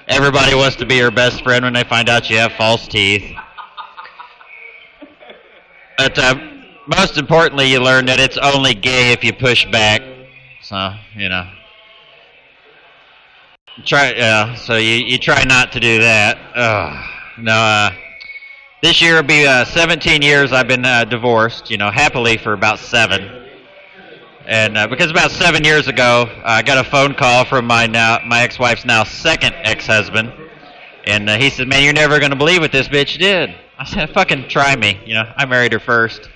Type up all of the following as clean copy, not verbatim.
everybody wants to be your best friend when they find out you have false teeth. But most importantly, you learn that it's only gay if you push back. So, so you try not to do that. This year will be 17 years I've been divorced, happily for about 7. And because about 7 years ago, I got a phone call from my ex-wife's now second ex-husband. And he said, man, you're never going to believe what this bitch did. I said, fucking try me. I married her first.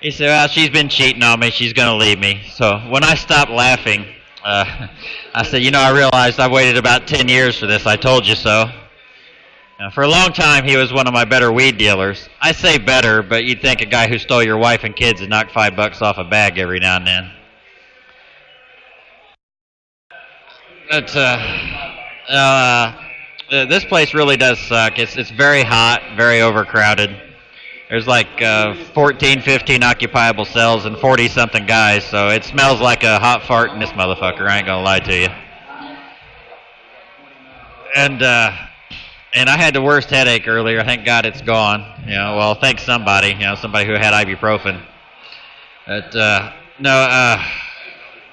He said, well, she's been cheating on me. She's going to leave me. So when I stopped laughing, I said, I realized I waited about 10 years for this. I told you so. For a long time, he was one of my better weed dealers. I say better, but you'd think a guy who stole your wife and kids would knock $5 off a bag every now and then. But this place really does suck. It's very hot, very overcrowded. There's like 14, 15 occupiable cells and 40-something guys, so it smells like a hot fart in this motherfucker. I ain't gonna lie to you. And I had the worst headache earlier. Thank God it's gone. Well, thanks somebody. Somebody who had ibuprofen. But I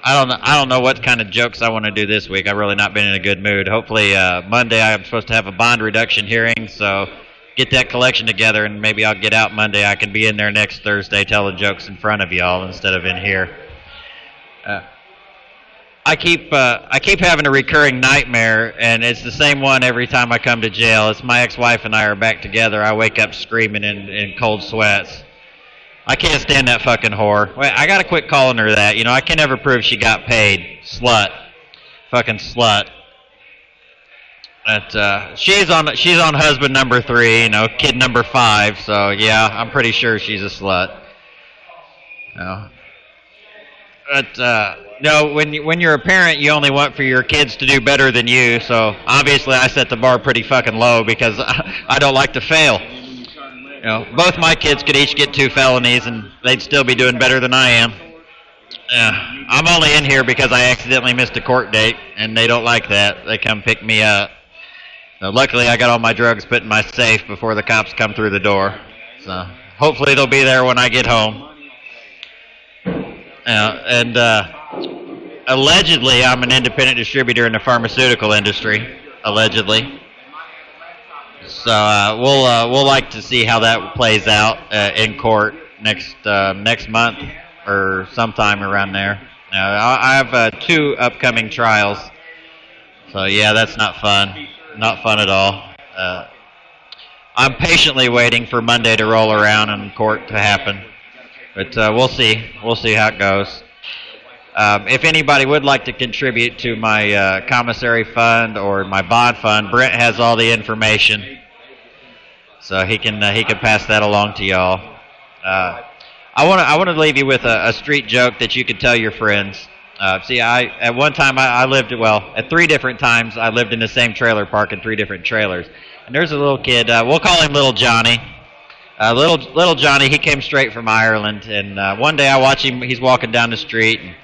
don't know what kind of jokes I want to do this week. I've really not been in a good mood. Hopefully Monday I'm supposed to have a bond reduction hearing, so get that collection together, and maybe I'll get out Monday. I can be in there next Thursday telling jokes in front of y'all instead of in here. I keep having a recurring nightmare, and it's the same one every time I come to jail. It's my ex-wife and I are back together. I wake up screaming in cold sweats. I can't stand that fucking whore. Wait, I gotta quit calling her that. I can never prove she got paid. Slut. Fucking slut. But she's on husband number 3, kid number 5, so yeah, I'm pretty sure she's a slut. But no, when you're a parent, you only want for your kids to do better than you. So obviously, I set the bar pretty fucking low because I don't like to fail. Both my kids could each get 2 felonies, and they'd still be doing better than I am. I'm only in here because I accidentally missed a court date, and they don't like that. They come pick me up. Luckily, I got all my drugs put in my safe before the cops come through the door. So hopefully, they'll be there when I get home. And allegedly, I'm an independent distributor in the pharmaceutical industry. Allegedly. So we'll like to see how that plays out in court next month or sometime around there. I have 2 upcoming trials. So yeah, that's not fun. Not fun at all. I'm patiently waiting for Monday to roll around and court to happen. But we'll see. We'll see how it goes. If anybody would like to contribute to my commissary fund or my bond fund, Brent has all the information, so he can pass that along to y'all. I want to leave you with a street joke that you could tell your friends. See, at one time I lived at 3 different times I lived in the same trailer park in 3 different trailers, and there's a little kid. We'll call him Little Johnny. Little Johnny, he came straight from Ireland, and one day I watch him, he's walking down the street, and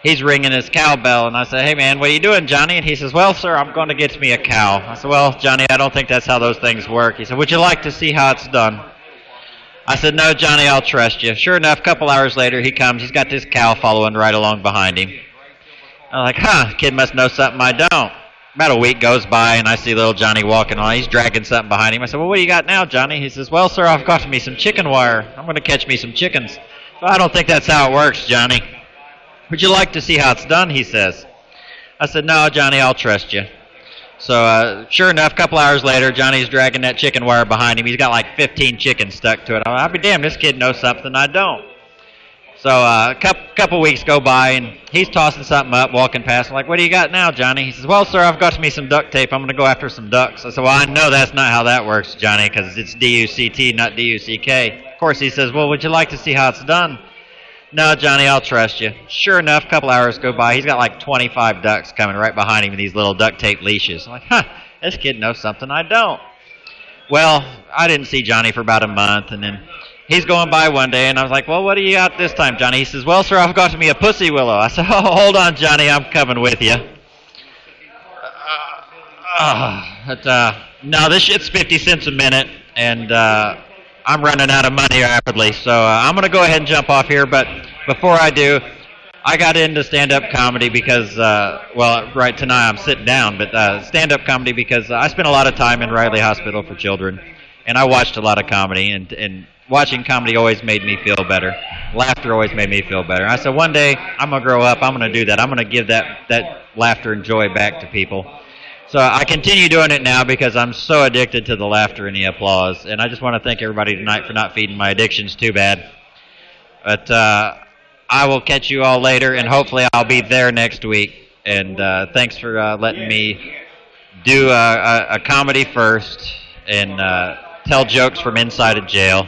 he's ringing his cowbell, and I say, hey man, what are you doing, Johnny? And he says, well, sir, I'm going to get me a cow. I said, well, Johnny, I don't think that's how those things work. He said, would you like to see how it's done? I said, no, Johnny, I'll trust you. Sure enough, a couple hours later, he comes, he's got this cow following right along behind him. I'm like, kid must know something I don't. About a week goes by, and I see little Johnny walking on. He's dragging something behind him. I said, well, what do you got now, Johnny? He says, well, sir, I've got me some chicken wire. I'm going to catch me some chickens. Well, I don't think that's how it works, Johnny. Would you like to see how it's done, he says. I said, no, Johnny, I'll trust you. So, sure enough, a couple hours later, Johnny's dragging that chicken wire behind him. He's got like 15 chickens stuck to it. I'll be damned, this kid knows something I don't. So a couple weeks go by, and he's tossing something up, walking past. I'm like, what do you got now, Johnny? He says, well, sir, I've got me some duct tape. I'm going to go after some ducks. I said, well, I know that's not how that works, Johnny, because it's D-U-C-T, not D-U-C-K. Of course, he says, well, would you like to see how it's done? No, Johnny, I'll trust you. Sure enough, a couple hours go by. He's got like 25 ducks coming right behind him in these little duct tape leashes. I'm like, this kid knows something I don't. Well, I didn't see Johnny for about a month, and then he's going by one day, and I was like, well, what do you got this time, Johnny? He says, well, sir, I've got me a pussy willow. I said, oh, hold on, Johnny, I'm coming with you. No, this shit's 50 cents a minute, and I'm running out of money rapidly. So I'm going to go ahead and jump off here. But before I do, I got into stand-up comedy because, well, right tonight I'm sitting down, but stand-up comedy because I spent a lot of time in Riley Hospital for Children, and I watched a lot of comedy, and watching comedy always made me feel better. Laughter always made me feel better. I said, one day I'm going to grow up, I'm going to do that. I'm going to give that laughter and joy back to people. So I continue doing it now because I'm so addicted to the laughter and the applause, and I just want to thank everybody tonight for not feeding my addictions too bad. But I will catch you all later, and hopefully I'll be there next week. And thanks for letting me do a comedy first and tell jokes from inside of jail.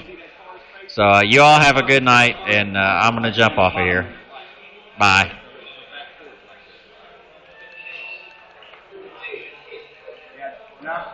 So you all have a good night, and I'm going to jump off of here. Bye. No,